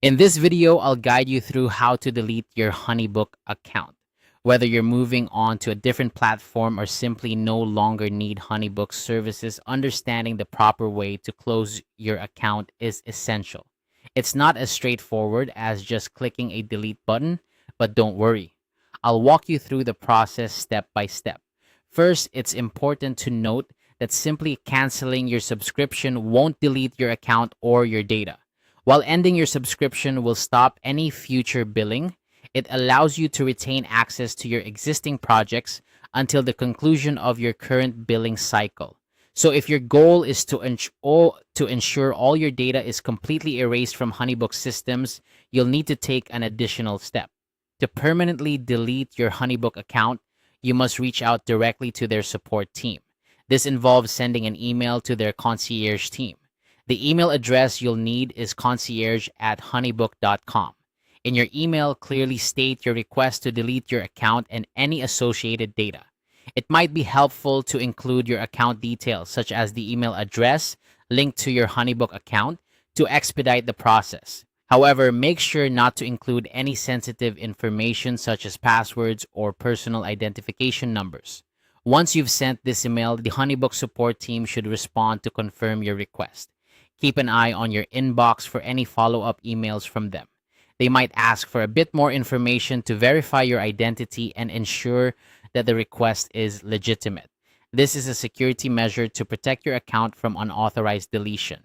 In this video, I'll guide you through how to delete your Honeybook account. Whether you're moving on to a different platform or simply no longer need Honeybook services, understanding the proper way to close your account is essential. It's not as straightforward as just clicking a delete button, but don't worry. I'll walk you through the process step by step. First, it's important to note that simply canceling your subscription won't delete your account or your data. While ending your subscription will stop any future billing, it allows you to retain access to your existing projects until the conclusion of your current billing cycle. So if your goal is to ensure all your data is completely erased from Honeybook systems, you'll need to take an additional step. To permanently delete your Honeybook account, you must reach out directly to their support team. This involves sending an email to their concierge team. The email address you'll need is concierge@honeybook.com. In your email, clearly state your request to delete your account and any associated data. It might be helpful to include your account details, such as the email address linked to your Honeybook account, to expedite the process. However, make sure not to include any sensitive information such as passwords or personal identification numbers. Once you've sent this email, the Honeybook support team should respond to confirm your request. Keep an eye on your inbox for any follow-up emails from them. They might ask for a bit more information to verify your identity and ensure that the request is legitimate. This is a security measure to protect your account from unauthorized deletion.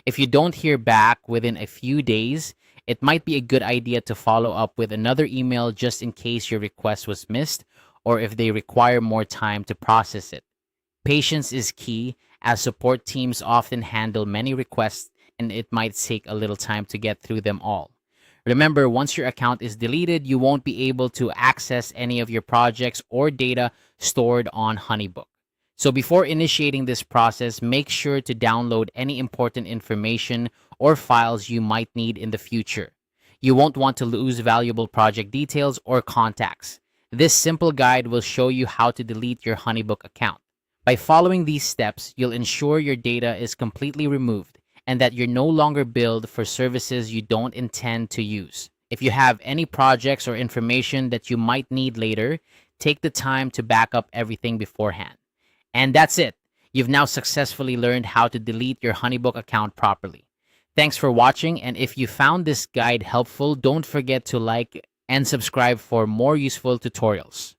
If you don't hear back within a few days, it might be a good idea to follow up with another email just in case your request was missed or if they require more time to process it. Patience is key, as support teams often handle many requests and it might take a little time to get through them all. Remember, once your account is deleted, you won't be able to access any of your projects or data stored on Honeybook. So before initiating this process, make sure to download any important information or files you might need in the future. You won't want to lose valuable project details or contacts. This simple guide will show you how to delete your Honeybook account. By following these steps, you'll ensure your data is completely removed and that you're no longer billed for services you don't intend to use. If you have any projects or information that you might need later, take the time to back up everything beforehand. And that's it. You've now successfully learned how to delete your Honeybook account properly. Thanks for watching, and if you found this guide helpful, don't forget to like and subscribe for more useful tutorials.